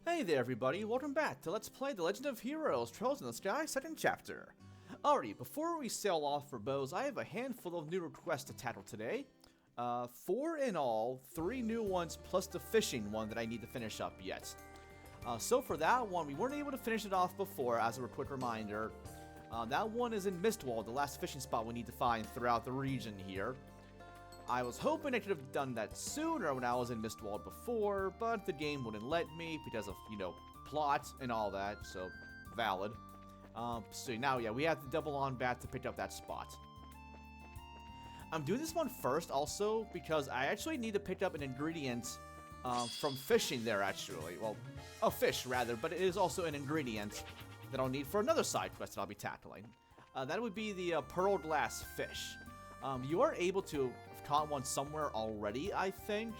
Hey there everybody, welcome back to Let's Play The Legend of Heroes Trails in the Sky 2nd chapter. Alrighty, before we sail off for bows, I have a handful of new requests to tackle today. 4 in all, 3 new ones plus the fishing one that I need to finish up yet. So for that one, we weren't able to finish it off before, as a quick reminder. That one is in Mistwall, the last fishing spot we need to find throughout the region here. I was hoping I could have done that sooner when I was in Mistwall before, but the game wouldn't let me because of, plot and all that, so valid. So now, yeah, we have to double on back to pick up that spot. I'm doing this one first also because I actually need to pick up an ingredient from fishing there, actually. Well, a fish, rather, but it is also an ingredient that I'll need for another side quest that I'll be tackling. That would be the pearl glass fish. You are able to have caught one somewhere already, I think.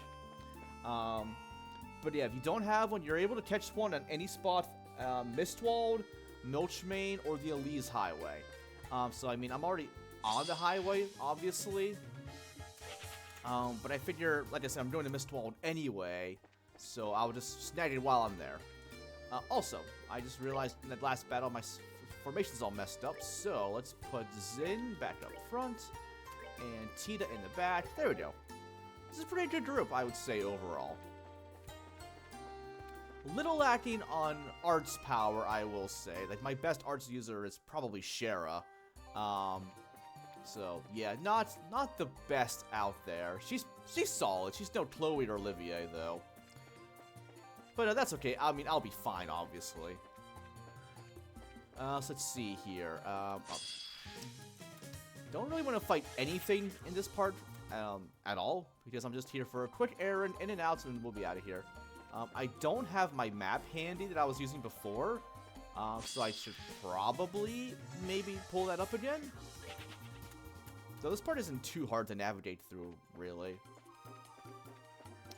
But yeah, if you don't have one, you're able to catch one on any spot, Mistwald, Milchmane, or the Elise Highway. So, I mean, I'm already on the highway, obviously. But I figure, like I said, I'm doing the Mistwald anyway, so I'll just snag it while I'm there. Also, I just realized in that last battle my formation's all messed up, so let's put Zin back up front. And Tita in the back. There we go. This is a pretty good group, I would say, overall. Little lacking on arts power, I will say. Like, my best arts user is probably Shara. So, yeah, not the best out there. She's solid. She's no Chloe or Olivier, though. But that's okay. I mean, I'll be fine, obviously. So let's see here. Don't really want to fight anything in this part at all, because I'm just here for a quick errand, in and out, and we'll be out of here. I don't have my map handy that I was using before, so I should probably maybe pull that up again. So this part isn't too hard to navigate through, really.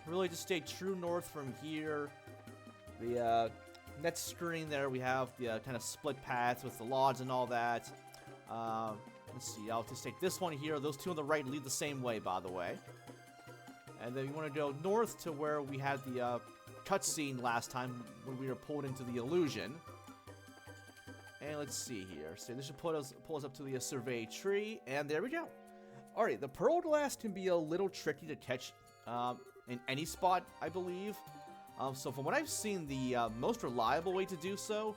Really just stay true north from here. The net screen there, we have the kind of split paths with the lodge and all that. Let's see, I'll just take this one here. Those two on the right lead the same way, by the way. And then you want to go north to where we had the cutscene last time when we were pulled into the illusion. And let's see here. So this should pull us up to the survey tree, and there we go. Alright, the pearl glass can be a little tricky to catch in any spot, I believe. So from what I've seen, the most reliable way to do so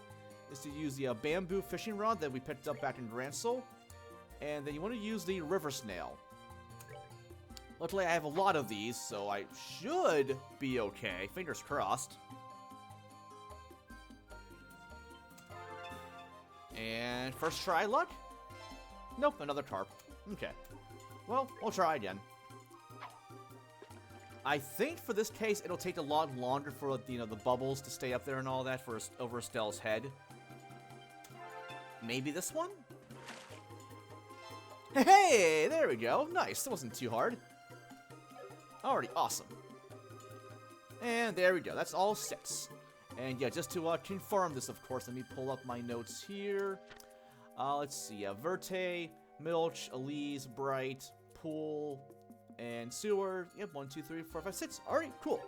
is to use the bamboo fishing rod that we picked up back in Gransel. And then you want to use the river snail. Luckily, I have a lot of these, so I should be okay. Fingers crossed. And first try luck? Nope, another carp. Okay. Well, we'll try again. I think for this case, it'll take a lot longer for the bubbles to stay up there and all that for over Estelle's head. Maybe this one? Hey, there we go. Nice. That wasn't too hard. Alrighty, awesome. And there we go. That's all 6. And yeah, just to confirm this, of course, let me pull up my notes here. Let's see. Verte, Milch, Elise, Bright, Pool, and Sewer. Yep, 1, 2, 3, 4, 5, 6. Alright, cool.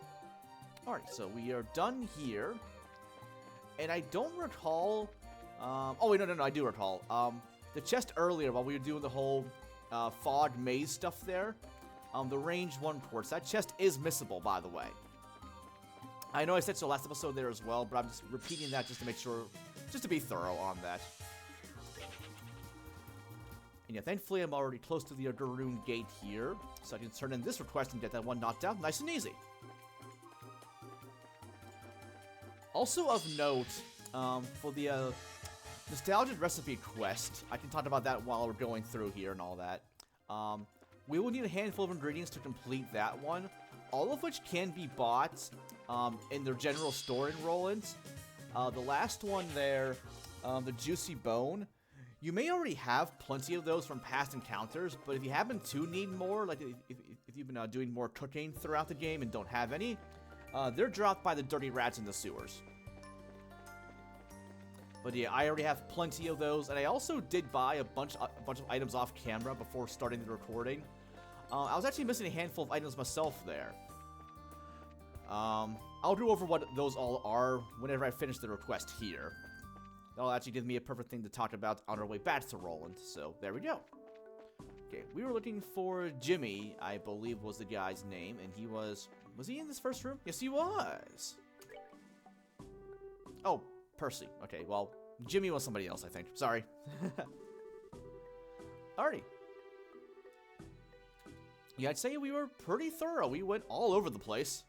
Alright, so we are done here. And I don't recall... oh, wait, no, I do recall. The chest earlier, while we were doing the whole fog maze stuff there, the range 1 quartz, that chest is missable, by the way. I know I said so last episode there as well, but I'm just repeating that just to make sure, just to be thorough on that. And yeah, thankfully I'm already close to the Garoon gate here, so I can turn in this request and get that one knocked out nice and easy. Also of note, for the Nostalgic Recipe quest, I can talk about that while we're going through here and all that. We will need a handful of ingredients to complete that one, all of which can be bought in their general store in Rolent. The last one there, the Juicy Bone, you may already have plenty of those from past encounters, but if you happen to need more, like if you've been doing more cooking throughout the game and don't have any, they're dropped by the dirty rats in the sewers. But yeah, I already have plenty of those, and I also did buy a bunch of items off camera before starting the recording. I was actually missing a handful of items myself there. I'll go over what those all are whenever I finish the request here. That'll actually give me a perfect thing to talk about on our way back to Rolent, so there we go. Okay, we were looking for Jimmy, I believe was the guy's name, and he was he in this first room? Yes, he was. Oh, Percy. Okay, well, Jimmy was somebody else, I think. Sorry. Alrighty. Yeah, I'd say we were pretty thorough. We went all over the place.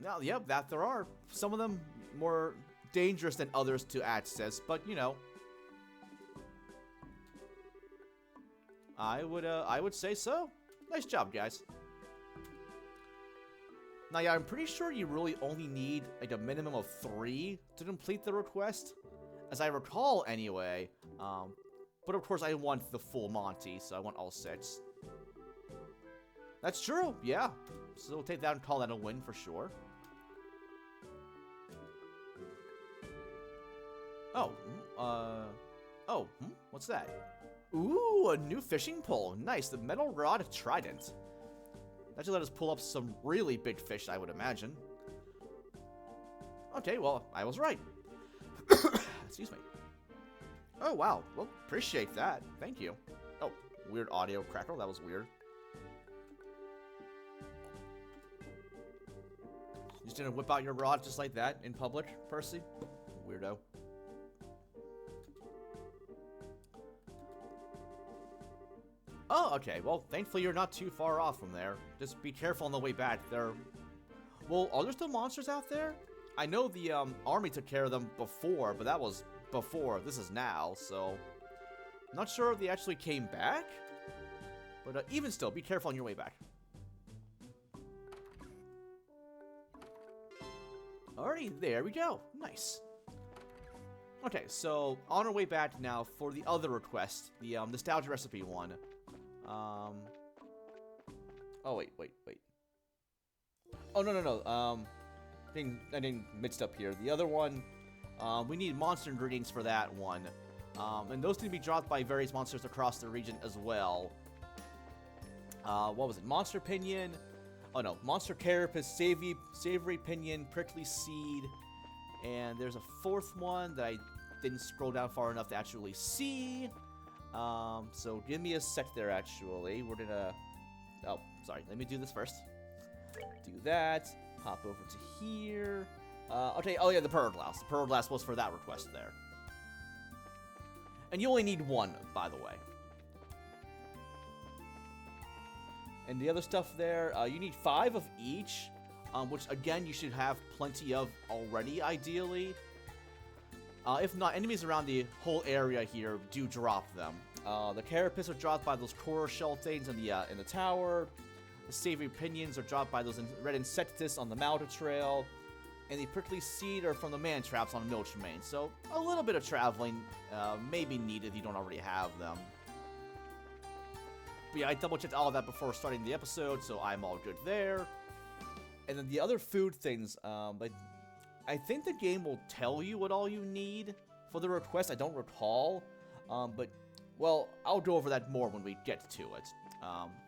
Now, yep, that there are some of them more dangerous than others to access, but you know, I would say so. Nice job, guys. Now, yeah, I'm pretty sure you really only need like a minimum of 3 to complete the request, as I recall, anyway. But of course, I want the full Monty, so I want all 6. That's true, yeah. So we'll take that and call that a win for sure. What's that? Ooh, a new fishing pole. Nice, the metal rod trident. That should let us pull up some really big fish, I would imagine. Okay, well, I was right. Excuse me. Oh, wow. Well, appreciate that. Thank you. Oh, weird audio crackle. That was weird. You just didn't whip out your rod just like that in public, Percy? Weirdo. Oh, okay. Well, thankfully you're not too far off from there. Just be careful on the way back. Well, are there still monsters out there? I know the army took care of them before, but that was before. This is now, so I'm not sure if they actually came back. But even still, be careful on your way back. Alright, there we go. Nice. Okay, so on our way back now for the other request, the nostalgia recipe one. Oh, wait. Oh, no. I didn't mixed up here. The other one, we need monster ingredients for that one. And those need to be dropped by various monsters across the region as well. What was it? Monster Pinion. Oh, no. Monster Carapace, Savory Pinion, Prickly Seed. And there's a fourth one that I didn't scroll down far enough to actually see. So give me a sec there, actually. We're gonna... Oh, sorry. Let me do this first. Do that. Hop over to here. Okay, oh yeah, the Pearl Glass. The Pearl Glass was for that request there. And you only need 1, by the way. And the other stuff there, you need 5 of each, which, again, you should have plenty of already, ideally. If not, enemies around the whole area here do drop them. The Carapace are dropped by those coral shell things in the tower. The Savory Pinions are dropped by those red insectus on the Malta Trail. And the Prickly Seed are from the man traps on Milch Main. So, a little bit of traveling may be needed if you don't already have them. But yeah, I double-checked all of that before starting the episode, so I'm all good there. And then the other food things, but I think the game will tell you what all you need for the request. I don't recall, but, well, I'll go over that more when we get to it.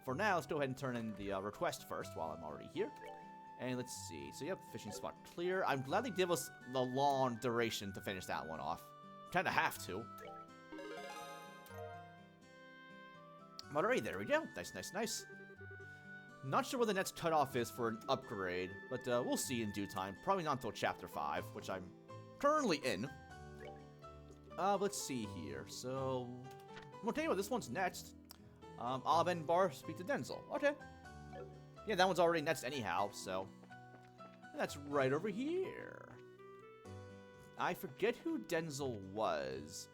For now, let's go ahead and turn in the request first while I'm already here. And let's see. So, yep, fishing spot clear. I'm glad they give us the long duration to finish that one off. Kind of have to. Alright, there we go. Nice. Not sure where the next cutoff is for an upgrade, but we'll see in due time. Probably not until Chapter 5, which I'm currently in. Let's see here. So, I'll tell you what, this one's next. Alben Bar, speak to Denzel. Okay. Yeah, that one's already next anyhow, so. And that's right over here. I forget who Denzel was.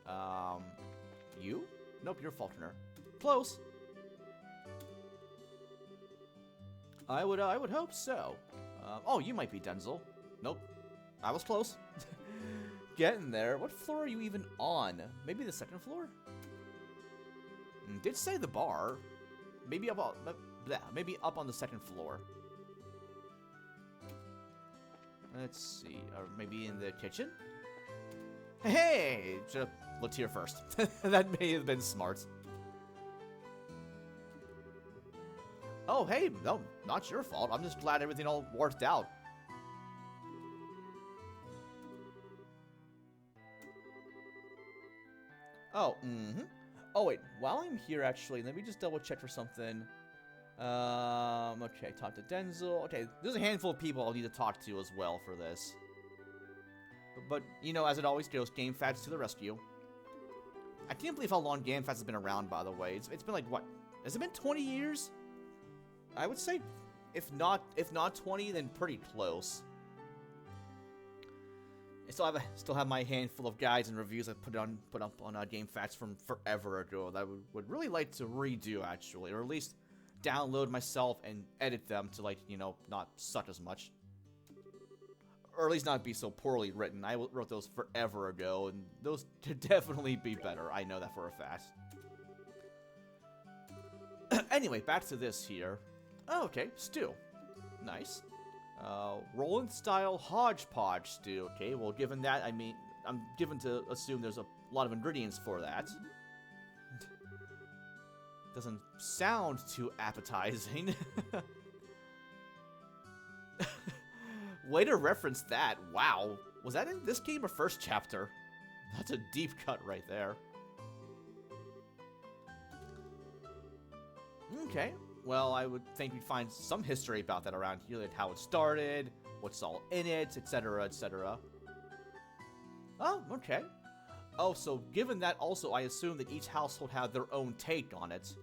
You? Nope, you're Faulkner. Close. I would hope so. Oh, you might be Denzel. Nope. I was close. Getting there. What floor are you even on? Maybe the 2nd floor? Did say the bar. Maybe up on the 2nd floor. Let's see. Or maybe in the kitchen? Hey! Just looked here first. That may have been smart. Oh, hey, no, not your fault. I'm just glad everything all worked out. Oh, Oh, wait, while I'm here, actually, let me just double check for something. Okay, talk to Denzel. Okay, there's a handful of people I'll need to talk to as well for this. But you know, as it always goes, Game Facts to the rescue. I can't believe how long Game Facts has been around, by the way. It's been like, what? Has it been 20 years? I would say, if not 20, then pretty close. I still have my handful of guides and reviews I put up on Game Facts from forever ago that I would really like to redo, actually, or at least download myself and edit them to, like, you know, not suck as much. Or at least not be so poorly written. I wrote those forever ago, and those could definitely be better. I know that for a fact. Anyway, back to this here. Oh, okay, stew. Nice. Rolent-style hodgepodge stew. Okay, well, given that, I mean, I'm given to assume there's a lot of ingredients for that. Doesn't sound too appetizing. Way to reference that. Wow. Was that in this game or first chapter? That's a deep cut right there. Okay. Well, I would think we'd find some history about that around here, like how it started, what's all in it, etc., etc. Oh, okay. Oh, so given that also, I assume that each household had their own take on it.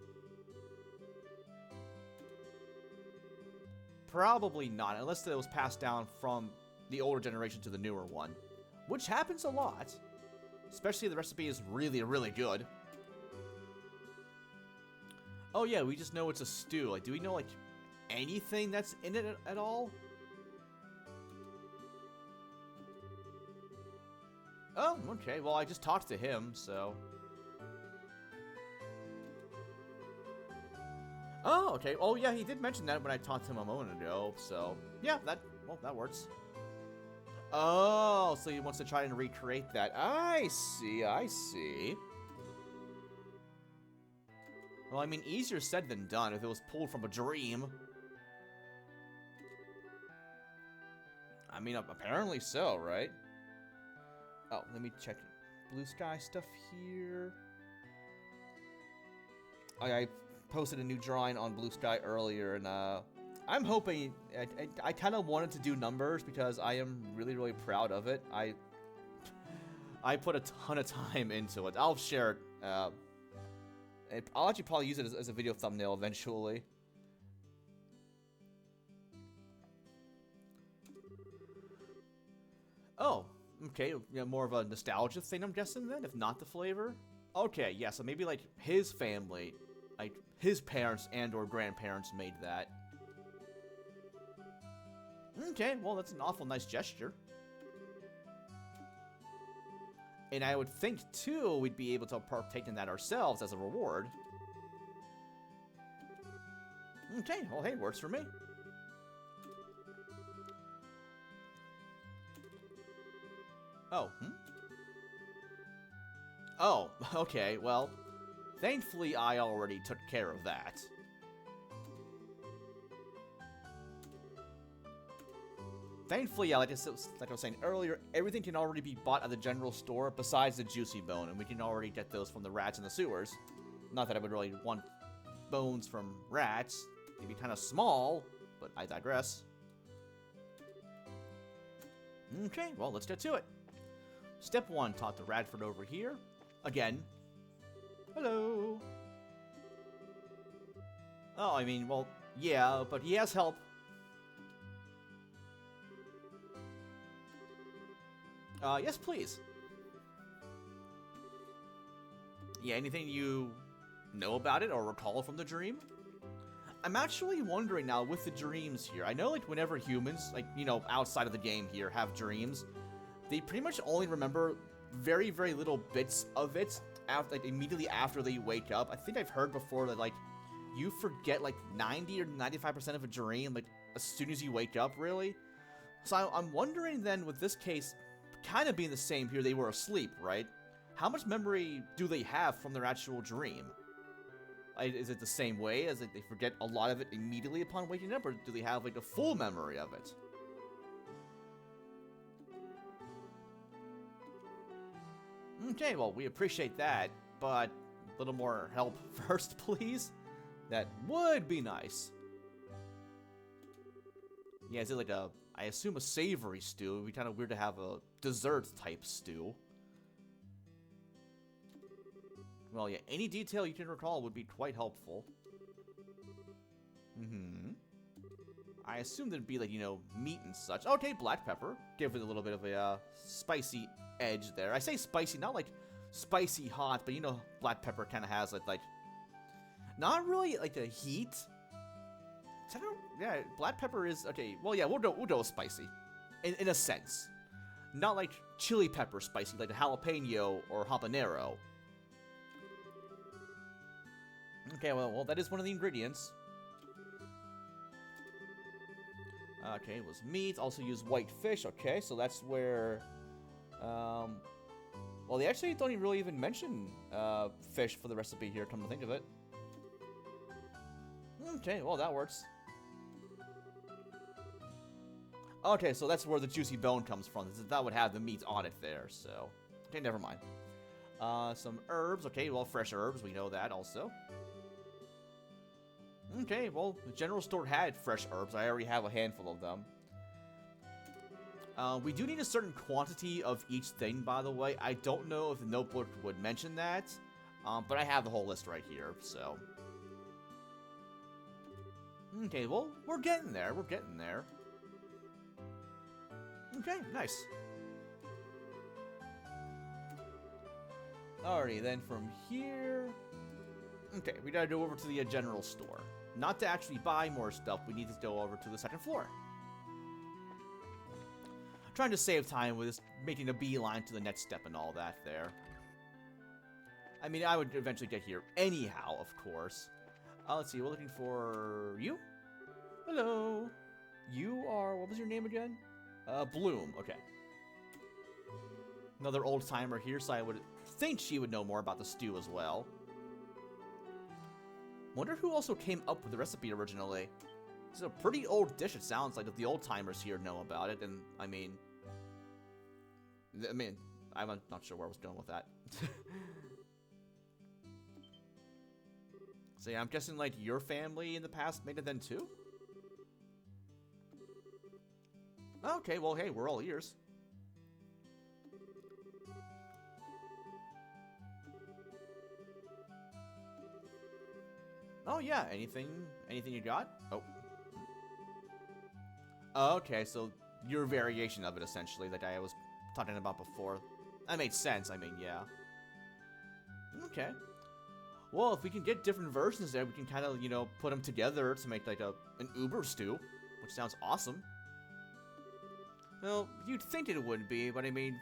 Probably not, unless it was passed down from the older generation to the newer one. Which happens a lot. Especially if the recipe is really, really good. Oh yeah, we just know it's a stew. Like, do we know, like, anything that's in it at all? Oh, okay. Well, I just talked to him, so... Oh, okay. Oh, yeah, he did mention that when I talked to him a moment ago, so... Yeah, that works. Oh, so he wants to try and recreate that. I see, I see. Well, I mean, easier said than done if it was pulled from a dream. I mean, apparently so, right? Oh, let me check BlueSky stuff here. I posted a new drawing on BlueSky earlier, and I'm hoping... I kind of wanted to do numbers because I am really, really proud of it. I put a ton of time into it. I'll share it. I'll actually probably use it as a video thumbnail eventually. Oh, okay. Yeah, more of a nostalgia thing, I'm guessing then, if not the flavor. Okay, yeah, so maybe like his family, like his parents and or grandparents made that. Okay, well, that's an awful nice gesture. And I would think, too, we'd be able to partake in that ourselves as a reward. Okay, well, hey, works for me. Oh, Oh, okay, well, thankfully I already took care of that. Thankfully, yeah, like I was saying earlier, everything can already be bought at the general store besides the juicy bone, and we can already get those from the rats in the sewers. Not that I would really want bones from rats. They'd be kind of small, but I digress. Okay, well, let's get to it. Step 1, talk to Radford over here. Again. Hello. Oh, I mean, well, yeah, but he has help. Yes, please. Yeah, anything you know about it or recall from the dream? I'm actually wondering now with the dreams here. I know, like, whenever humans, like, you know, outside of the game here have dreams, they pretty much only remember very, very little bits of it after, like, immediately after they wake up. I think I've heard before that, like, you forget, like, 90 or 95% of a dream, like, as soon as you wake up, really. So I'm wondering then, with this case, kind of being the same here, they were asleep, right? How much memory do they have from their actual dream? Is it the same way as like, they forget a lot of it immediately upon waking up, or do they have like a full memory of it? Okay, well, we appreciate that, but a little more help first, please. That would be nice. Yeah, is it like a, I assume a savory stew? It'd be kind of weird to have a dessert type stew. Well, yeah, any detail you can recall would be quite helpful. I assume there'd be like, you know, meat and such. Okay, black pepper. Give it a little bit of a spicy edge there. I say spicy, not like spicy hot, but you know, black pepper kind of has like, not really like a heat. Yeah, black pepper is okay. Well, yeah, we'll go with spicy, in a sense. Not like chili pepper spicy, like a jalapeno or habanero. Okay, well, that is one of the ingredients. Okay, it was meat. Also use white fish. Okay, so that's where. Well, they actually don't really even mention fish for the recipe here. Come to think of it. Okay, well that works. Okay, so that's where the juicy bone comes from. That would have the meat on it there. So, okay, never mind. Some herbs. Okay, well, fresh herbs. We know that also. Okay, well, the general store had fresh herbs. I already have a handful of them. We do need a certain quantity of each thing, by the way. I don't know if the notebook would mention that, but I have the whole list right here, so. Okay, well, we're getting there. We're getting there. Okay, nice. Alrighty, then from here. Okay, we gotta go over to the general store. Not to actually buy more stuff, we need to go over to the second floor. I'm trying to save time with this, making a beeline to the next step and all that there. I mean, I would eventually get here anyhow, of course. Let's see, we're looking for you? Hello. You are, what was your name again? Bloom, okay. Another old-timer here, so I would think she would know more about the stew as well. Wonder who also came up with the recipe originally. It's a pretty old dish, it sounds like, if the old-timers here know about it, and, I mean, I'm not sure where I was going with that. So yeah, I'm guessing, like, your family in the past made it then, too? Okay, well, hey, we're all ears. Oh, yeah, anything you got? Oh. Okay, so your variation of it, essentially, that I was talking about before. That made sense, I mean, yeah. Okay. Well, if we can get different versions there, we can kind of, you know, put them together to make, like, an Uber stew, which sounds awesome. Well, you'd think it would be, but I mean,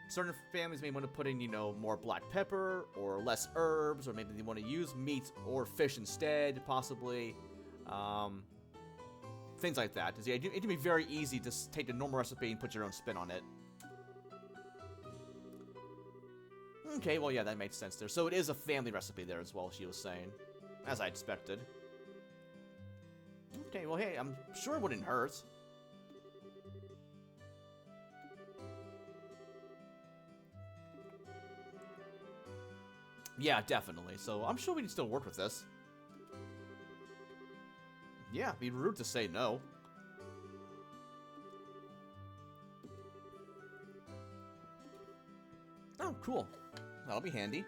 certain families may want to put in, you know, more black pepper, or less herbs, or maybe they want to use meat or fish instead, possibly. Things like that. Yeah, it can be very easy to take a normal recipe and put your own spin on it. Okay, well, yeah, that makes sense there. So it is a family recipe there as well, she was saying. As I expected. Okay, well, hey, I'm sure it wouldn't hurt. Yeah, definitely. So I'm sure we can still work with this. Yeah, it'd be rude to say no. Oh, cool. That'll be handy.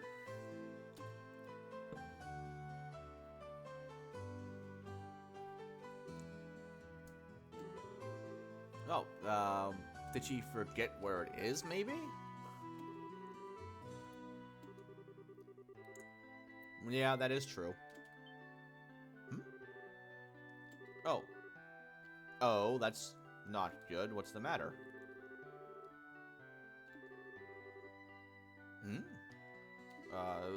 Oh, did she forget where it is, maybe? Yeah, that is true. Hmm? Oh. Oh, that's not good. What's the matter? Hmm?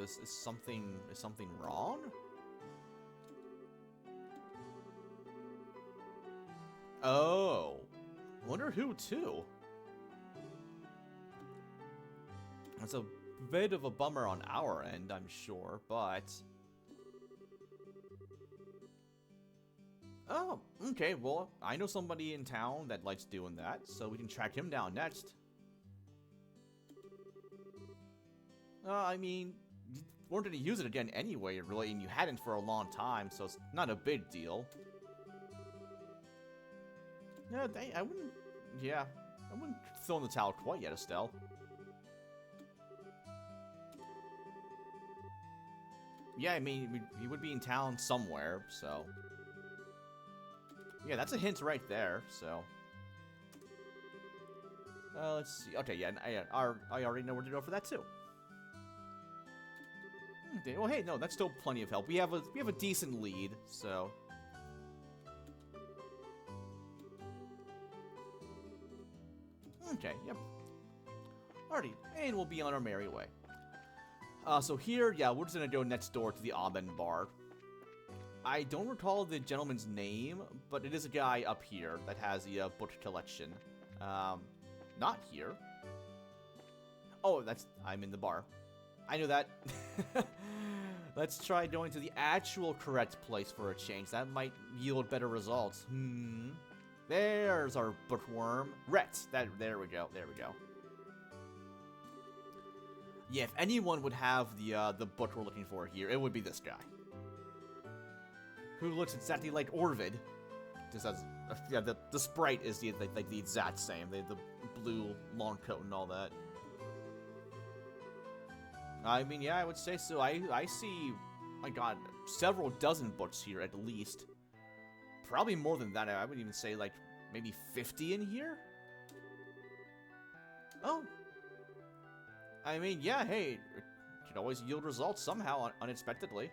Is something wrong? Oh. Wonder who, too? That's a bit of a bummer on our end, I'm sure, but... Oh, okay, well, I know somebody in town that likes doing that, so we can track him down next. I mean, you weren't going to use it again anyway, really, and you hadn't for a long time, so it's not a big deal. No, I wouldn't, yeah, I wouldn't throw in the towel quite yet, Estelle. Yeah, I mean, he would be in town somewhere, so... Yeah, that's a hint right there, so... let's see. Okay, yeah, I already know where to go for that, too. Okay, well, hey, no, that's still plenty of help. We have a decent lead, so... Okay, yep. Alrighty, and we'll be on our merry way. So here, yeah, we're just gonna go next door to the Amen bar. I don't recall the gentleman's name, but it is a guy up here that has the book collection. Not here. Oh, I'm in the bar. I knew that. Let's try going to the actual correct place for a change. That might yield better results. There's our bookworm. Rhett. There we go. There we go. Yeah, if anyone would have the book we're looking for here, it would be this guy. Who looks exactly like Orvid. Just as, yeah, the sprite is the exact same. The blue long coat and all that. I mean, yeah, I would say so. I see, my god, several dozen books here at least. Probably more than that. I would even say like maybe 50 in here. Oh. I mean, yeah, hey, it could always yield results somehow unexpectedly.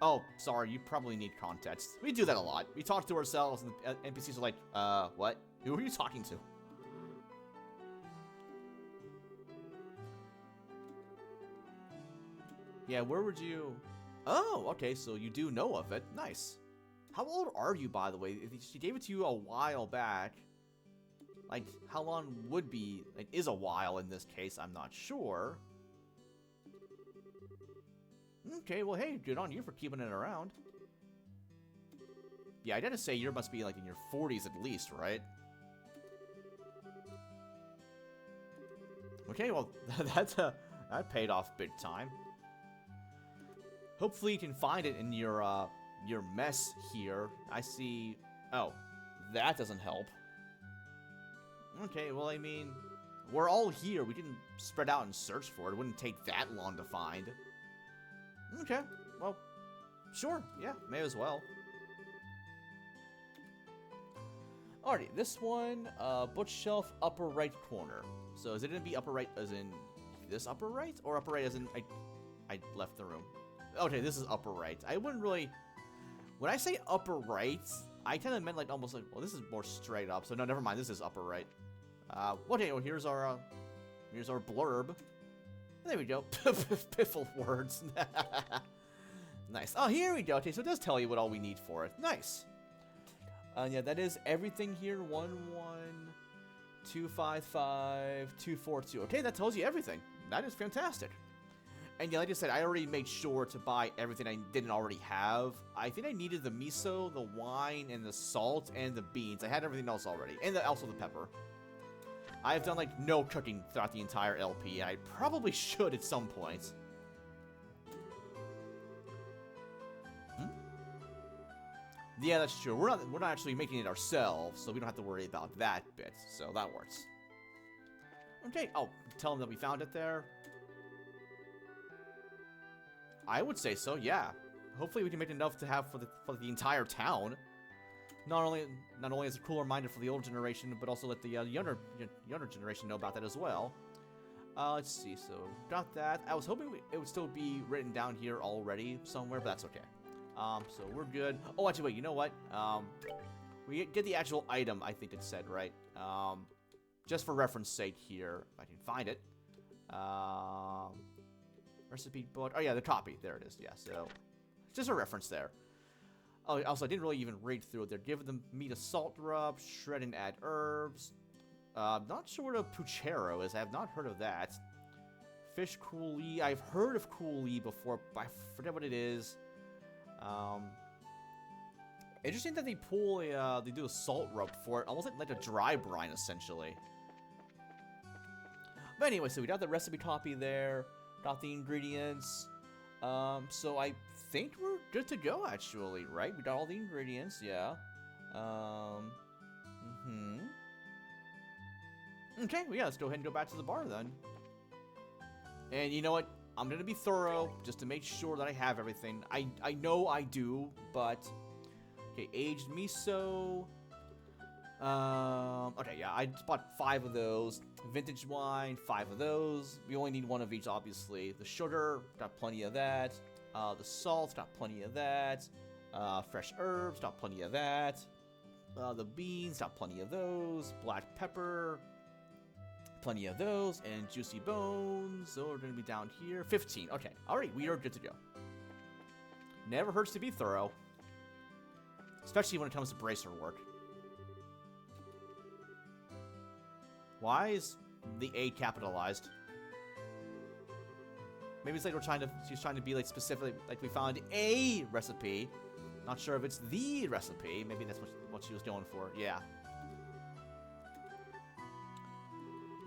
Oh, sorry, you probably need context. We do that a lot. We talk to ourselves, and the NPCs are like, what? Who are you talking to? Yeah, where would you... Oh, okay, so you do know of it. Nice. How old are you, by the way? If she gave it to you a while back, like, how long would be... Like, is a while in this case, I'm not sure. Okay, well, hey, good on you for keeping it around. Yeah, I gotta say, you must be, like, in your 40s at least, right? Okay, well, that paid off big time. Hopefully you can find it in your mess here. I see... Oh, that doesn't help. Okay, well, I mean, we're all here. We can spread out and search for it. It wouldn't take that long to find. Okay, well, sure, yeah, may as well. Alrighty, this one, bookshelf upper right corner. So is it gonna be upper right as in this upper right? Or upper right as in I left the room? Okay, this is upper right. I wouldn't really... When I say upper right, I kind of meant like almost like, well, this is more straight up. So no, never mind, this is upper right. Okay, well, here's our blurb. There we go. Piffle words. Nice. Oh, here we go. Okay, so it does tell you what all we need for it. Nice. Yeah, that is everything here. 11255 Okay, that tells you everything. That is fantastic. And yeah, like I said, I already made sure to buy everything I didn't already have. I think I needed the miso, the wine, and the salt, and the beans. I had everything else already. And also the pepper. I have done, like, no cooking throughout the entire LP, and I probably should at some point. Yeah, that's true. We're not actually making it ourselves, so we don't have to worry about that bit. So that works. Okay. Oh, tell them that we found it there. I would say so. Yeah. Hopefully, we can make enough to have for the entire town. Not only as a cool reminder for the older generation, but also let the younger generation know about that as well. Let's see. So got that. I was hoping it would still be written down here already somewhere, but that's okay. So we're good. Oh, actually, wait. You know what? We get the actual item. I think it said right. Just for reference sake here, if I can find it. Recipe book. Oh yeah, the copy. There it is. Yeah. So just a reference there. Oh, also, I didn't really even read through it. They're giving them meat a salt rub, shred and add herbs. Not sure what a puchero is. I have not heard of that. Fish coulis. I've heard of coulis before, but I forget what it is. Interesting that they pull a, they do a salt rub for it, almost like a dry brine, essentially. But anyway, so we got the recipe copy there, got the ingredients. So I think we're good to go, actually, right? We got all the ingredients, yeah. Okay, well, yeah, let's go ahead and go back to the bar then. And you know what? I'm gonna be thorough just to make sure that I have everything. I know I do, but okay, aged miso. Okay, yeah, I just bought 5 of those. Vintage wine, 5 of those. We only need 1 of each, obviously. The sugar, got plenty of that. The salt, got plenty of that. Fresh herbs, got plenty of that. The beans, got plenty of those. Black pepper, plenty of those. And juicy bones, so we're gonna be down here. 15, okay. Alright, we are good to go. Never hurts to be thorough. Especially when it comes to bracer work. Why is the A capitalized? Maybe it's like she's trying to be like specific, like we found a recipe. Not sure if it's the recipe. Maybe that's what she was going for. Yeah.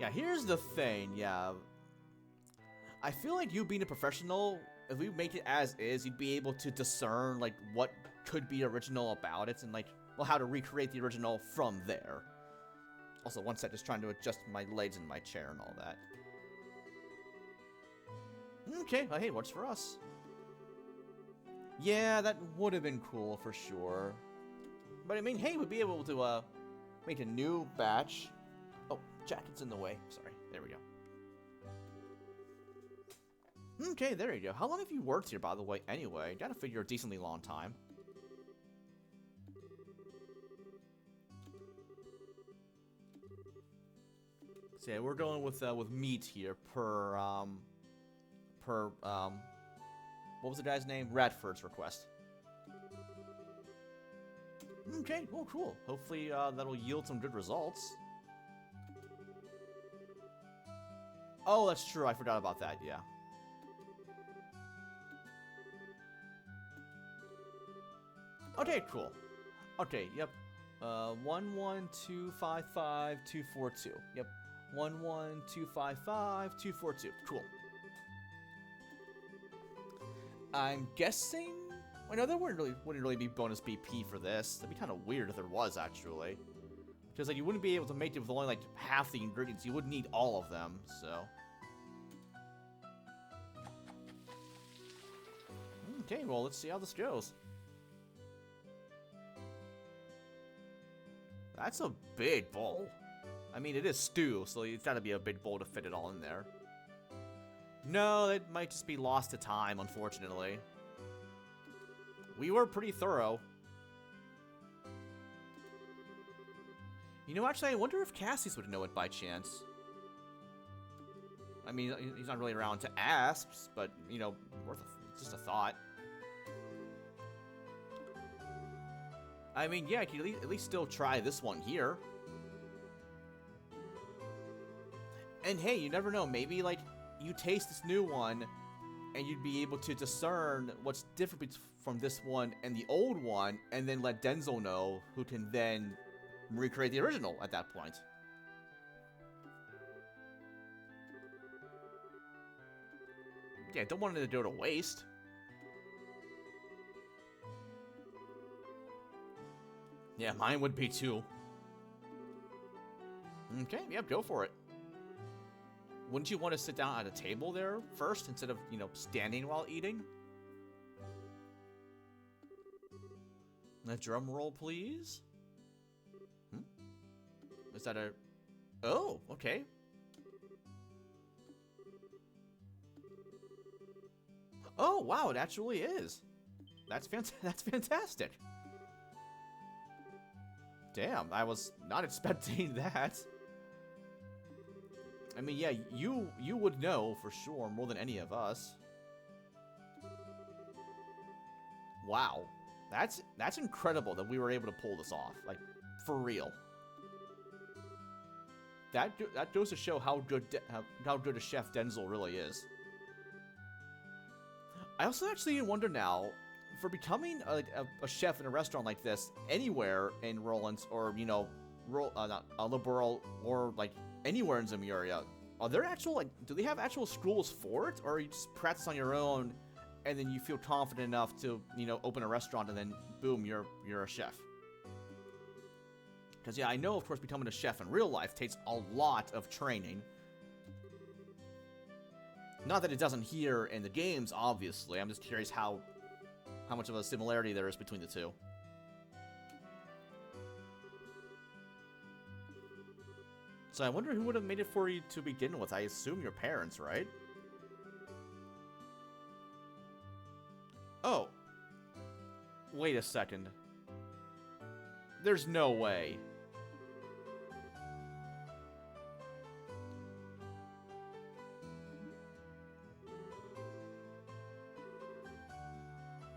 Yeah, here's the thing. Yeah. I feel like you being a professional, if we make it as is, you'd be able to discern like what could be original about it and like, well, how to recreate the original from there. Also, one sec, just trying to adjust my legs in my chair and all that. Okay, well, hey, what's for us? Yeah, that would have been cool for sure. But I mean, hey, we'd be able to make a new batch. Oh, jacket's in the way. Sorry. There we go. Okay, there you go. How long have you worked here, by the way, anyway? Gotta figure a decently long time. So yeah, we're going with meat here per what was the guy's name? Radford's request. Okay, well, cool. Hopefully that'll yield some good results. Oh, that's true. I forgot about that. Yeah. Okay, cool. Okay, yep. 11255-242. Yep. 11255-242. Cool. I'm guessing. I know there wouldn't really be bonus BP for this. That'd be kind of weird if there was, actually. Because like you wouldn't be able to make it with only like half the ingredients. You would need all of them. So. Okay, well, let's see how this goes. That's a big bowl. I mean, it is stew, so it's gotta be a big bowl to fit it all in there. No, it might just be lost to time, unfortunately. We were pretty thorough. You know, actually, I wonder if Cassius would know it by chance. I mean, he's not really around to ask, but, you know, just a thought. I mean, yeah, I could at least still try this one here. And hey, you never know, maybe, like, you taste this new one, and you'd be able to discern what's different from this one and the old one, and then let Denzel know, who can then recreate the original at that point. Yeah, don't want it to go to waste. Yeah, mine would be too. Okay, yep, go for it. Wouldn't you want to sit down at a table there first instead of, you know, standing while eating? A drum roll, please. Is that a... Oh, okay. Oh, wow, it actually is. That's fantastic. Damn, I was not expecting that. I mean, yeah, you would know for sure more than any of us. Wow, that's incredible that we were able to pull this off, like for real. That goes to show how good a chef Denzel really is. I also actually wonder now, for becoming a chef in a restaurant like this, anywhere in Rolent, or, you know, not Liberal, or, like, anywhere in Zemuria, are there actual, like, do they have actual schools for it? Or are you just practice on your own, and then you feel confident enough to, you know, open a restaurant, and then, boom, you're a chef? Because, yeah, I know, of course, becoming a chef in real life takes a lot of training. Not that it doesn't here in the games, obviously. I'm just curious how much of a similarity there is between the two. So I wonder who would have made it for you to begin with. I assume your parents, right? Oh. Wait a second. There's no way.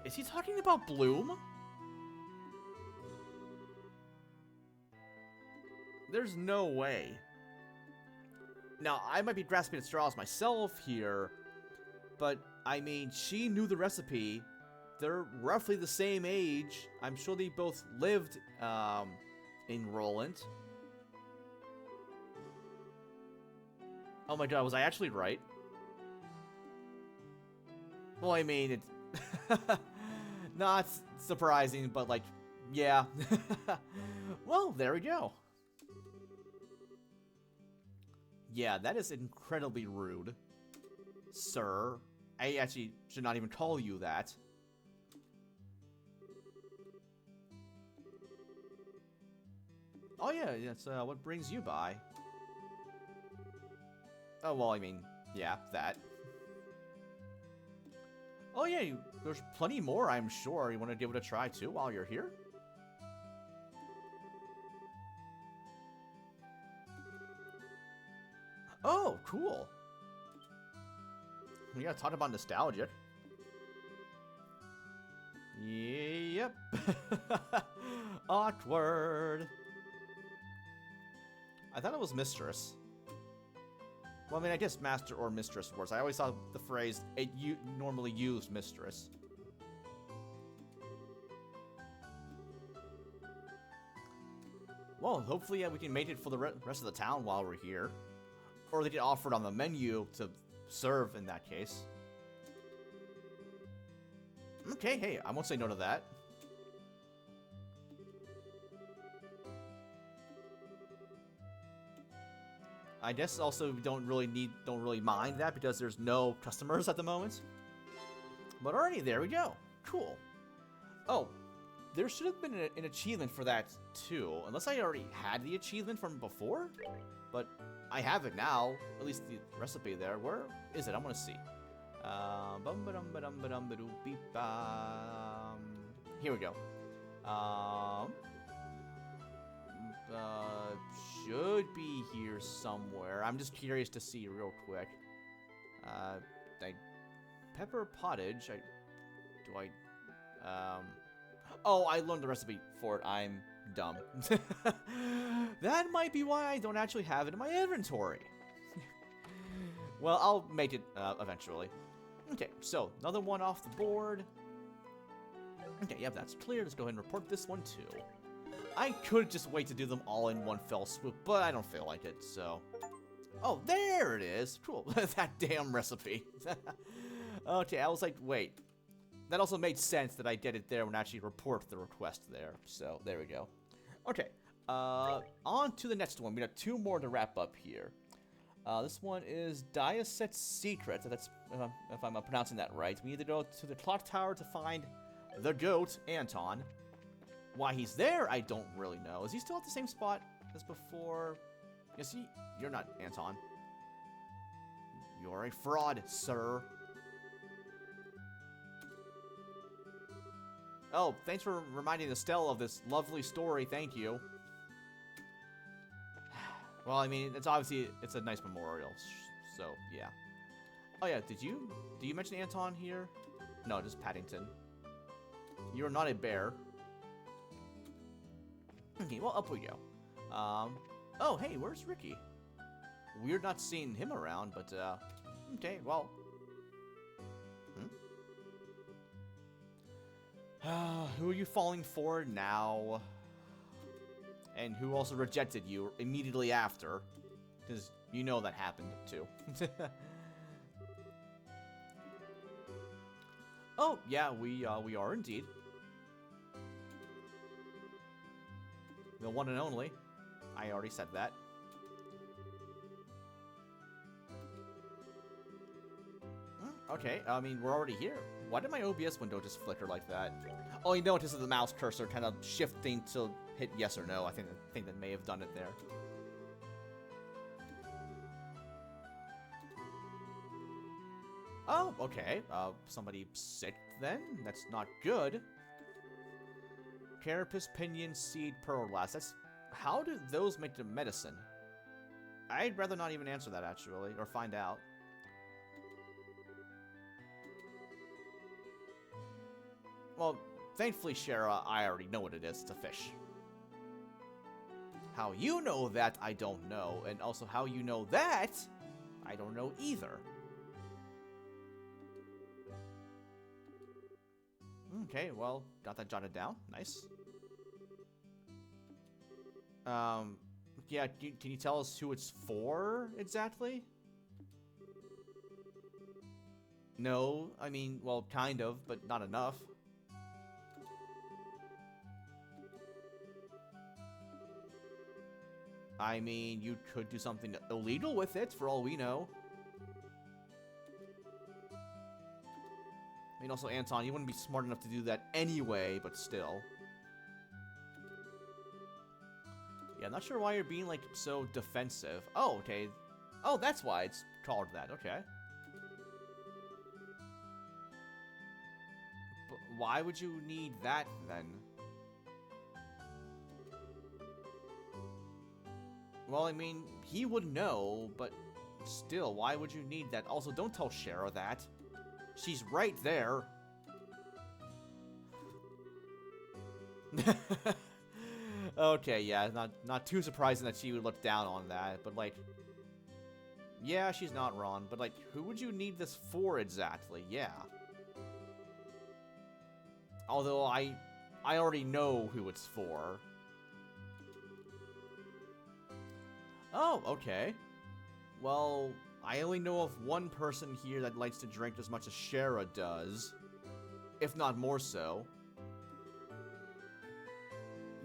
Is he talking about Bloom? There's no way. Now, I might be grasping at straws myself here, but, I mean, she knew the recipe. They're roughly the same age. I'm sure they both lived, in Rolent. Oh my god, was I actually right? Well, I mean, it's not surprising, but, like, yeah. Well, there we go. Yeah, that is incredibly rude, sir. I actually should not even call you that. Oh yeah, that's what brings you by. Oh, well, I mean, yeah, that. Oh yeah, there's plenty more, I'm sure. You want to give it a try, too, while you're here? Oh, cool. We gotta talk about nostalgic. Yep. Awkward. I thought it was mistress. Well, I mean, I guess master or mistress works. I always thought the phrase, normally used mistress. Well, hopefully we can make it for the rest of the town while we're here. Or they get offered on the menu to serve in that case. Okay, hey, I won't say no to that. I guess also we don't really mind that because there's no customers at the moment. But alrighty, there we go. Cool. Oh, there should have been an achievement for that too, unless I already had the achievement from before. But I have it now, at least the recipe there. Where is it? I want to see. Here we go. Should be here somewhere. I'm just curious to see real quick. Pepper pottage. Oh, I learned the recipe for it. I'm dumb. That might be why I don't actually have it in my inventory. Well, I'll make it eventually. Okay, so another one off the board. Okay, yep, that's clear. Let's go ahead and report this one too. I could just wait to do them all in one fell swoop, but I don't feel like it, so... Oh, there it is! Cool, that damn recipe. Okay, I was like, wait. That also made sense that I get it there when I actually report the request there, so there we go. Okay, on to the next one. We got two more to wrap up here. This one is Diaset's Secret. That's if I'm pronouncing that right. We need to go to the clock tower to find the goat, Anton. Why he's there, I don't really know. Is he still at the same spot as before? Yes, you're not Anton. You're a fraud, sir. Oh, thanks for reminding Estelle of this lovely story. Thank you. Well, I mean, it's obviously, it's a nice memorial, so, yeah. Oh, yeah, do you mention Anton here? No, just Paddington. You're not a bear. Okay, well, up we go. Oh, hey, where's Ricky? Weird not seeing him around, but, okay, well. Who are you falling for now? And who also rejected you immediately after? Because you know that happened, too. Oh, yeah, we are indeed. The one and only. I already said that. Okay, I mean, we're already here. Why did my OBS window just flicker like that? Oh, you know, this is the mouse cursor kind of shifting to hit yes or no. I think that may have done it there. Oh, okay. Somebody sick then? That's not good. Carapace, pinion, seed, pearl glass. That's... How do those make the medicine? I'd rather not even answer that, actually, or find out. Well, thankfully, Shara, I already know what it is. It's a fish. How you know that, I don't know. And also, how you know that, I don't know either. Okay, well, got that jotted down. Nice. Yeah, can you tell us who it's for, exactly? No, I mean, well, kind of, but not enough. I mean, you could do something illegal with it, for all we know. I mean, also, Anton, you wouldn't be smart enough to do that anyway, but still. Yeah, I'm not sure why you're being, like, so defensive. Oh, okay. Oh, that's why it's called that. Okay. But why would you need that, then? Well, I mean, he would know, but still, why would you need that? Also, don't tell Shara that. She's right there. Okay, yeah, not too surprising that she would look down on that, but like, yeah, she's not wrong, but like, who would you need this for exactly? Yeah. Although I already know who it's for. Oh, okay. Well, I only know of one person here that likes to drink as much as Shara does. If not more so.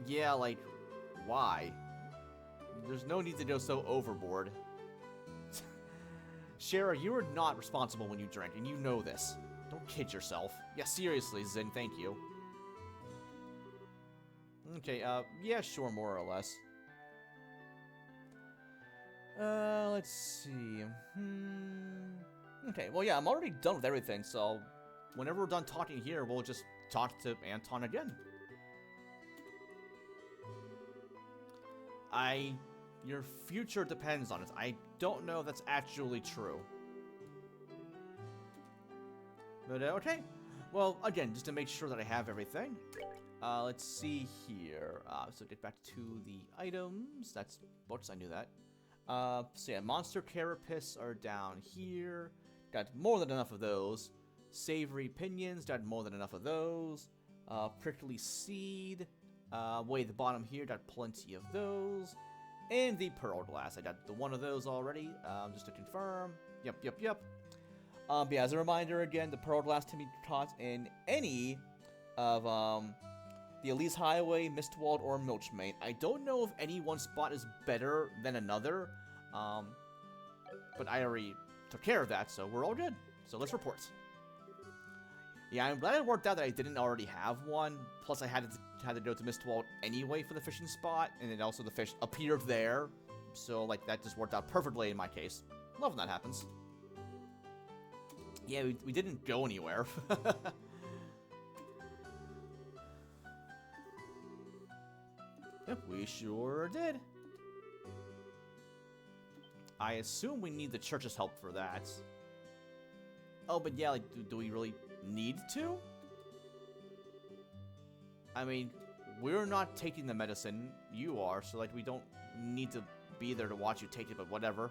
Yeah, like, why? There's no need to go so overboard. Shara, you are not responsible when you drink, and you know this. Don't kid yourself. Yeah, seriously, Zin, thank you. Okay, yeah, sure, more or less. Let's see. Okay, well, yeah, I'm already done with everything, so whenever we're done talking here, we'll just talk to Anton again. Your future depends on it. I don't know if that's actually true. But, okay. Well, again, just to make sure that I have everything. Let's see here. So get back to the items. That's books, I knew that. So yeah, monster carapace are down here. Got more than enough of those. Savory pinions, got more than enough of those. Prickly seed. Way at the bottom here, got plenty of those. And the pearl glass, I got the one of those already, just to confirm. Yep. Yeah, as a reminder again, the pearl glass can be caught in any of, the Elise Highway, Mistwald, or Milchmane. I don't know if any one spot is better than another, but I already took care of that, so we're all good. So let's report. Yeah, I'm glad it worked out that I didn't already have one, plus I had to go to Mistwald anyway for the fishing spot, and then also the fish appeared there, so, like, that just worked out perfectly in my case. Love when that happens. Yeah, we didn't go anywhere. Yep, we sure did. I assume we need the church's help for that. Oh, but yeah, like, do we really need to? I mean, we're not taking the medicine. You are, so, like, we don't need to be there to watch you take it, but whatever.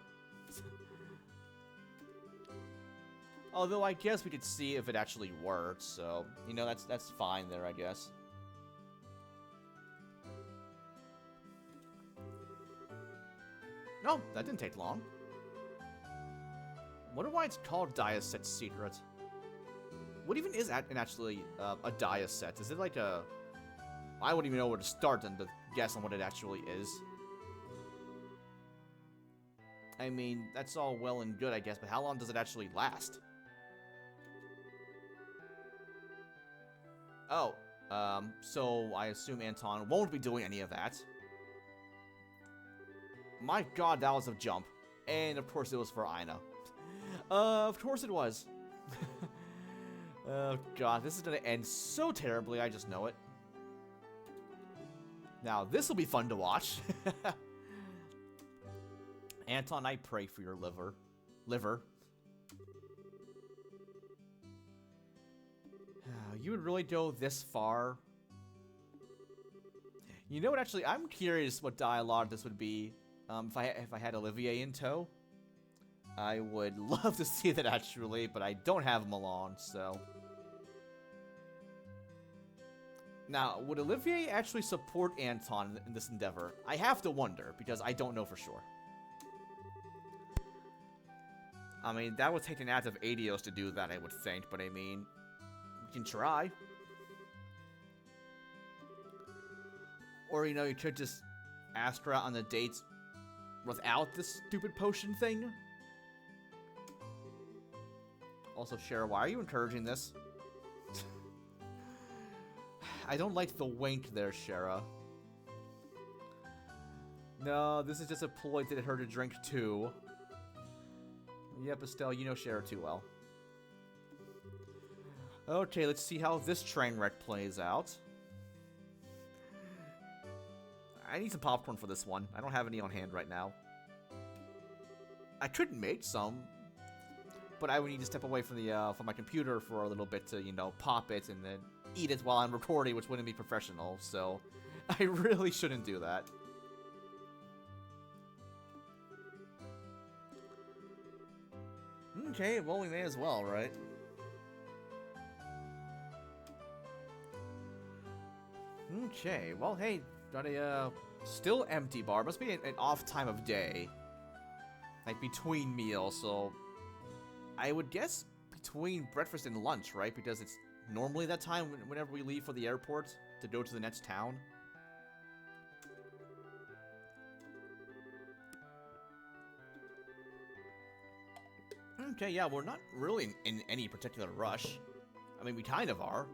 Although I guess we could see if it actually works, so, you know, that's fine there, I guess. No, that didn't take long. Wonder why it's called Diaset Secret. What even is actually a Diaset? Is it like a... I wouldn't even know where to start and to guess on what it actually is. I mean, that's all well and good, I guess, but how long does it actually last? Oh, so I assume Anton won't be doing any of that. My god, that was a jump. And of course it was for Aina. Of course it was. Oh god, this is gonna end so terribly, I just know it. Now, this will be fun to watch. Anton, I pray for your liver. You would really go this far? You know what, actually, I'm curious what dialogue this would be if I had Olivier in tow. I would love to see that, actually, but I don't have him along, so... Now, would Olivier actually support Anton in this endeavor? I have to wonder, because I don't know for sure. I mean, that would take an act of Adios to do that, I would think, but I mean... You can try. Or, you know, you could just ask her out on the dates without this stupid potion thing. Also, Shara, why are you encouraging this? I don't like the wink there, Shara. No, this is just a ploy to get her to drink too. Yep, Estelle, you know Shara too well. Okay, let's see how this train wreck plays out. I need some popcorn for this one. I don't have any on hand right now. I could make some, but I would need to step away from the from my computer for a little bit to, you know, pop it and then eat it while I'm recording, which wouldn't be professional. So I really shouldn't do that. Okay, well, we may as well, right? Okay, well, hey, got a, still empty bar. Must be an off time of day. Like, between meals, so... I would guess between breakfast and lunch, right? Because it's normally that time whenever we leave for the airport to go to the next town. Okay, yeah, we're not really in any particular rush. I mean, we kind of are.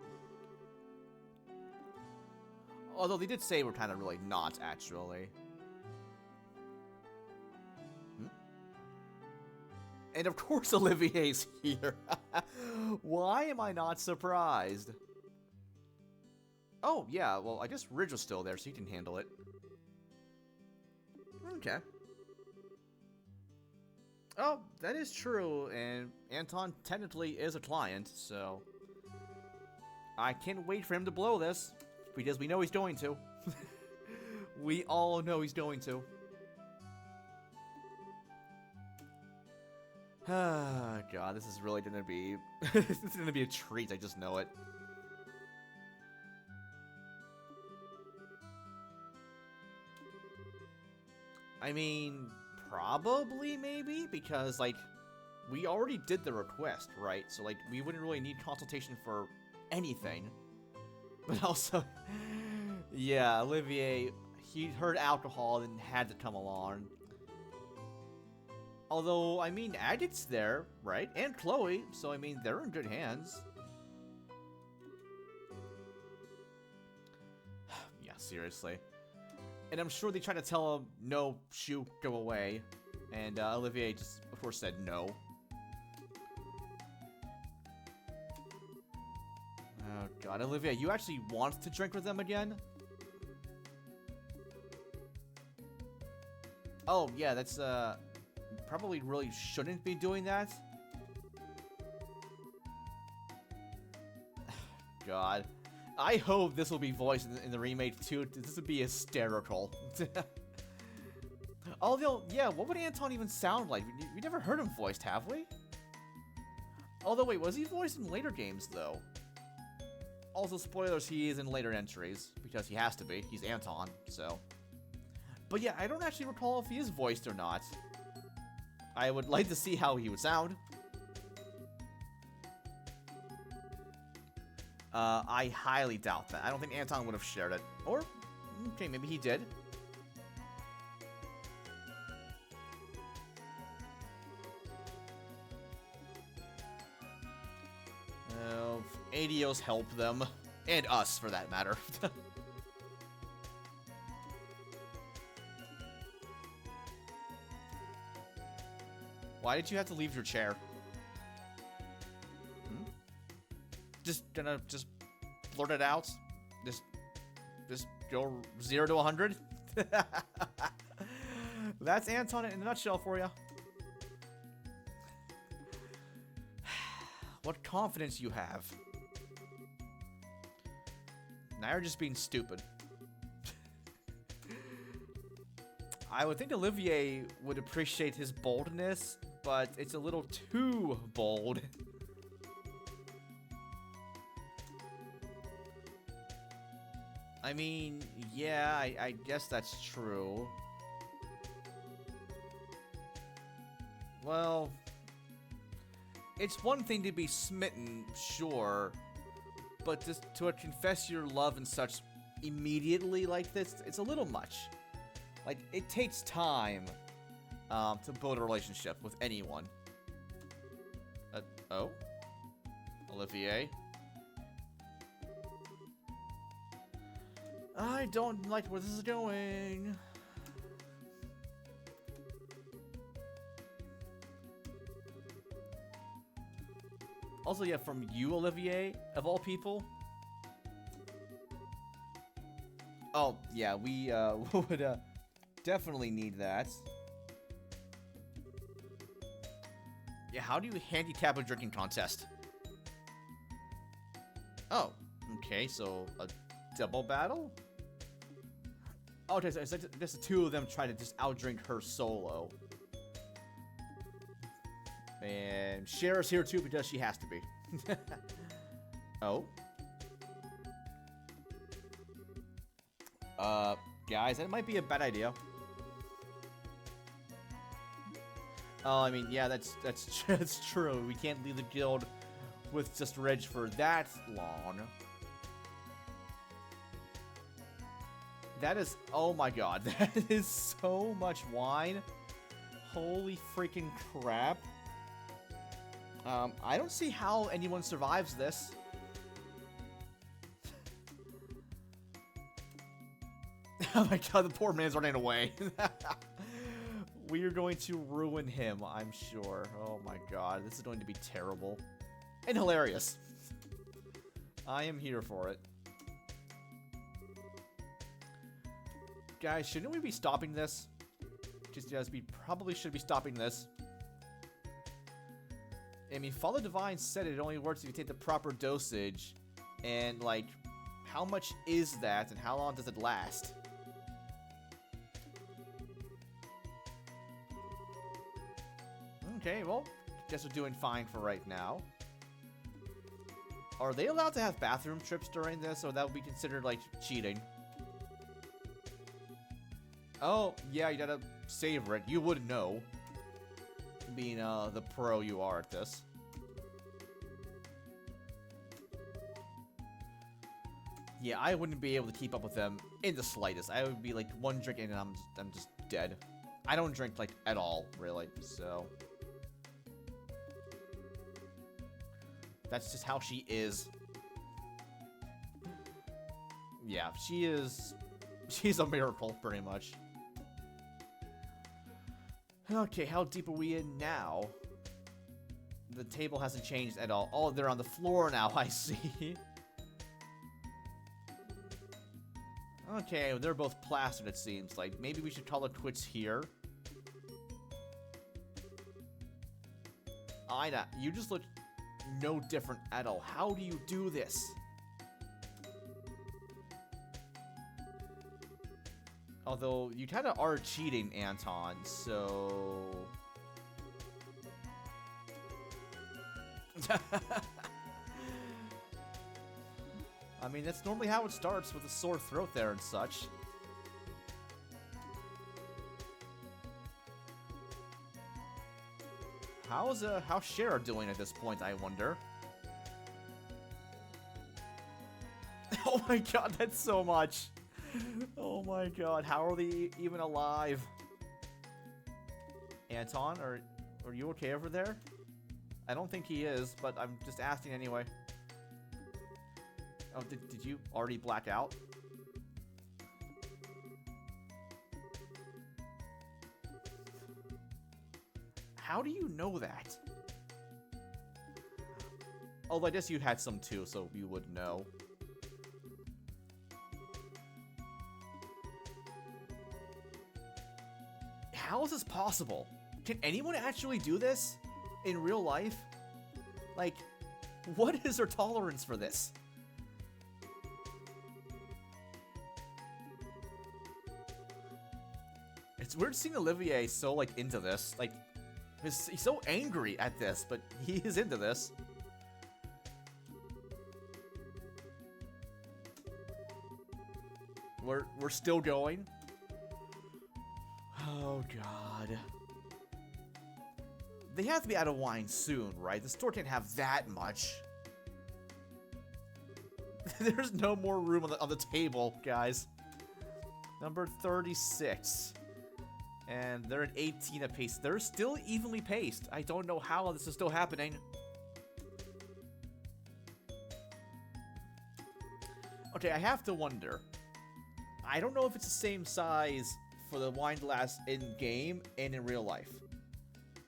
Although they did say we're kind of really not, actually. And of course Olivier's here. Why am I not surprised? Oh, yeah, well, I guess Ridge was still there, so he can handle it. Okay. Oh, that is true, and Anton technically is a client, so... I can't wait for him to blow this, because we know he's going to. We all know he's going to. Ah, God, this is really gonna be... this is gonna be a treat, I just know it. I mean, probably, maybe, because, like, we already did the request, right? So, like, we wouldn't really need consultation for anything. But also, yeah, Olivier, he heard alcohol and had to come along. Although, I mean, Agate's there, right? And Chloe, so, I mean, they're in good hands. Yeah, seriously. And I'm sure they tried to tell him, no, shoo, go away. And Olivier just, of course, said no. Oh, God. Olivier, you actually want to drink with them again? Oh, yeah, that's, probably really shouldn't be doing that. God. I hope this will be voiced in the remake too. This would be hysterical. Although, yeah, what would Anton even sound like? We never heard him voiced, have we? Although, wait, was he voiced in later games, though? Also, spoilers, he is in later entries, because he has to be. He's Anton, so. But yeah, I don't actually recall if he is voiced or not. I would like to see how he would sound. I highly doubt that. I don't think Anton would have shared it. Or, okay, maybe he did. ADOs help them. And us, for that matter. Why did you have to leave your chair? Just gonna blurt it out? Just go 0 to 100? That's Anton in a nutshell for you. What confidence you have. Now you're just being stupid. I would think Olivier would appreciate his boldness, but it's a little too bold. I mean, yeah, I guess that's true. Well, it's one thing to be smitten, sure, but just to confess your love and such immediately like this, it's a little much. Like, it takes time to build a relationship with anyone. Oh? Olivier? I don't like where this is going. Also, yeah, from you, Olivier, of all people. Oh, yeah, we would definitely need that. Yeah, how do you handicap a drinking contest? Oh, okay, so a double battle? Okay, so it's like just the two of them trying to just outdrink her solo. And Cher's here too because she has to be. Oh. Guys, that might be a bad idea. Oh, I mean, yeah, that's true. We can't leave the guild with just Reg for that long. That is, oh my god, that is so much wine. Holy freaking crap. I don't see how anyone survives this. Oh my god, the poor man's running away. We are going to ruin him, I'm sure. Oh my god, this is going to be terrible. And hilarious. I am here for it. Guys, shouldn't we be stopping this? Just yes, we probably should be stopping this. I mean, Father Divine said it only works if you take the proper dosage. And, like, how much is that and how long does it last? Okay, well, guess we're doing fine for right now. Are they allowed to have bathroom trips during this, or that would be considered, like, cheating? Oh, yeah, you gotta savor it. You would know. Being, the pro you are at this. Yeah, I wouldn't be able to keep up with them in the slightest. I would be, like, one drink and I'm just dead. I don't drink, like, at all, really, so... That's just how she is. Yeah, she is... She's a miracle, pretty much. Okay, how deep are we in now? The table hasn't changed at all. Oh, they're on the floor now, I see. Okay, they're both plastered, it seems like. Maybe we should call it quits here. Aina, you just look no different at all. How do you do this? Although, you kind of are cheating, Anton, so... I mean, that's normally how it starts, with a sore throat there and such. How's Shara doing at this point, I wonder? Oh my god, that's so much! Oh my god, how are they even alive? Anton, are you okay over there? I don't think he is, but I'm just asking anyway. Oh, did you already black out? How do you know that? Oh, I guess you had some too, so you would know. How is this possible? Can anyone actually do this in real life? Like, what is their tolerance for this? It's weird seeing Olivier so, like, into this. Like, he's so angry at this, but he is into this. We're still going. Oh, God. They have to be out of wine soon, right? The store can't have that much. There's no more room on the table, guys. Number 36. And they're at 18 apiece. They're still evenly paced. I don't know how this is still happening. Okay, I have to wonder. I don't know if it's the same size for the wine glass in-game and in real life.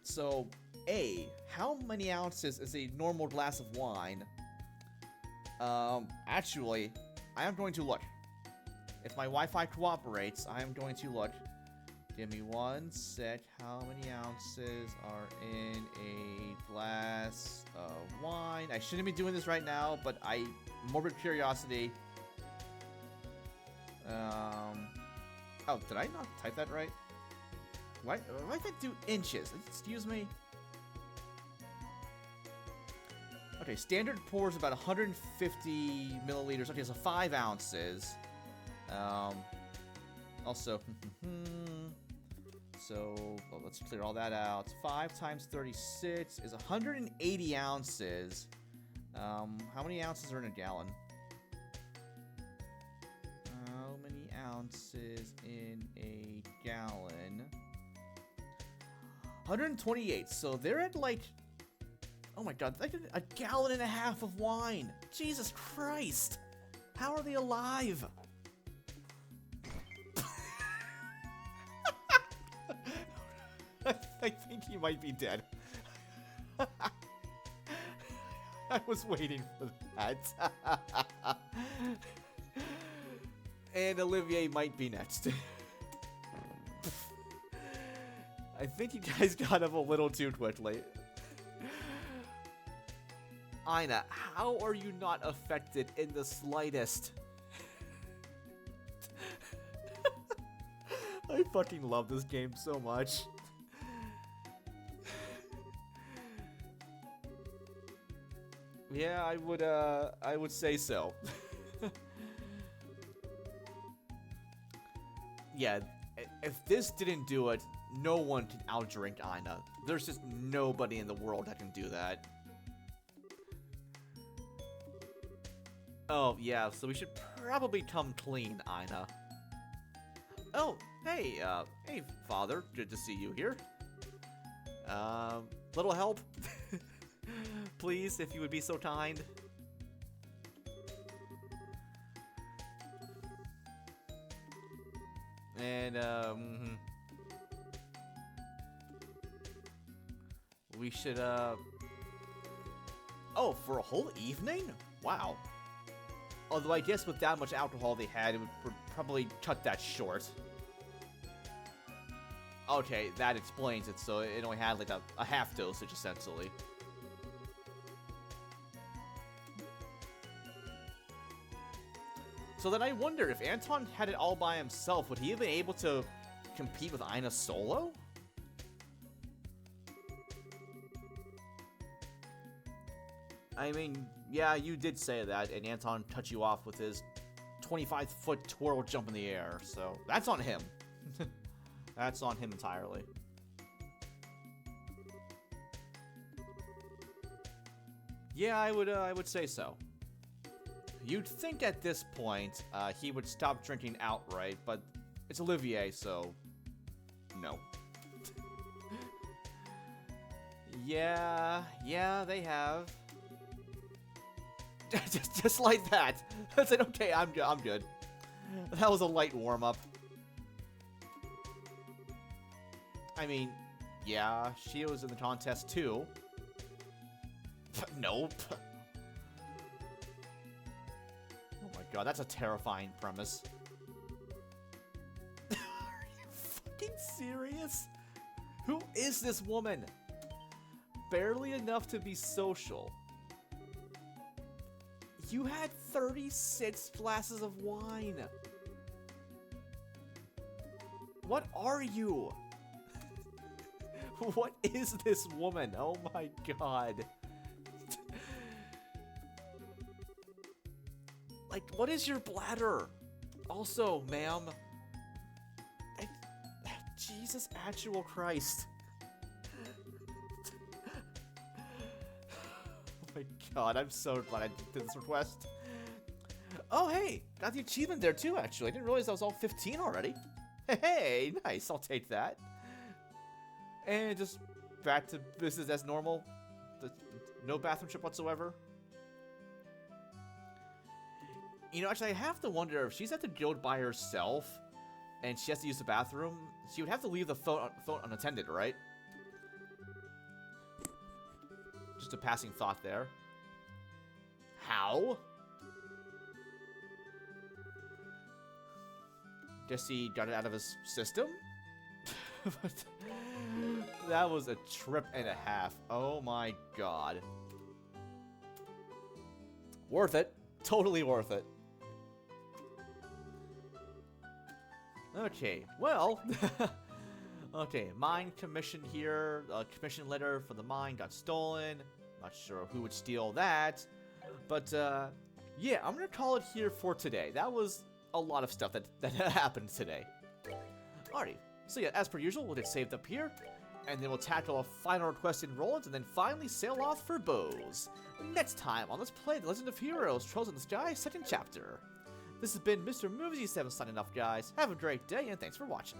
So, A, how many ounces is a normal glass of wine? Actually, I am going to look. If my Wi-Fi cooperates, I am going to look. Give me one sec. How many ounces are in a glass of wine? I shouldn't be doing this right now, but morbid curiosity. Oh, did I not type that right? Why did I do inches? Excuse me? Okay, standard pour is about 150 milliliters. Okay, so 5 ounces. Also, so well, let's clear all that out. 5 times 36 is 180 ounces. How many ounces are in a gallon? How many ounces in a gallon? 128. So they're at like, oh my god, like a gallon and a half of wine. Jesus Christ. How are they alive? I think he might be dead. I was waiting for that. And Olivier might be next. I think you guys got up a little too quickly. Aina, how are you not affected in the slightest? I fucking love this game so much. Yeah, I would say so. Yeah, if this didn't do it, no one can outdrink Aina. There's just nobody in the world that can do that. Oh, yeah, so we should probably come clean, Aina. Oh, hey, hey, Father. Good to see you here. Little help? Please, if you would be so kind. And, we should, oh, for a whole evening? Wow. Although I guess with that much alcohol they had, it would probably cut that short. Okay, that explains it, so it only had like a half dosage, essentially. So then I wonder, if Anton had it all by himself, would he have been able to compete with Aina solo? I mean, yeah, you did say that, and Anton cut you off with his 25-foot twirl jump in the air, so that's on him. That's on him entirely. Yeah, I would say so. You'd think at this point, he would stop drinking outright, but it's Olivier, so no. Yeah, they have. just like that. I said, okay, I'm good. That was a light warm-up. I mean, yeah, she was in the contest too. Nope. Oh my god, that's a terrifying premise. Are you fucking serious? Who is this woman? Barely enough to be social. You had 36 glasses of wine. What are you? What is this woman? Oh my god. Like, what is your bladder? Also, ma'am. Jesus actual Christ. Oh my god, I'm so glad I did this request. Oh, hey, got the achievement there too, actually. I didn't realize I was all 15 already. Hey, nice, I'll take that. And just back to business as normal. No bathroom trip whatsoever. You know, actually, I have to wonder if she's at the guild by herself and she has to use the bathroom, she would have to leave the phone unattended, right? Just a passing thought there. How? Guess he got it out of his system? That was a trip and a half. Oh my god. Worth it. Totally worth it. Okay, well, okay, mine commission here, commission letter for the mine got stolen, not sure who would steal that, but, yeah, I'm gonna call it here for today. That was a lot of stuff that happened today. Alrighty, so yeah, as per usual, we'll get saved up here, and then we'll tackle a final request in Rolent, and then finally sail off for Bose. Next time on Let's Play The Legend of Heroes, Trails in the Sky, 2nd chapter. This has been Mr. Movies7 signing off, guys. Have a great day, and thanks for watching.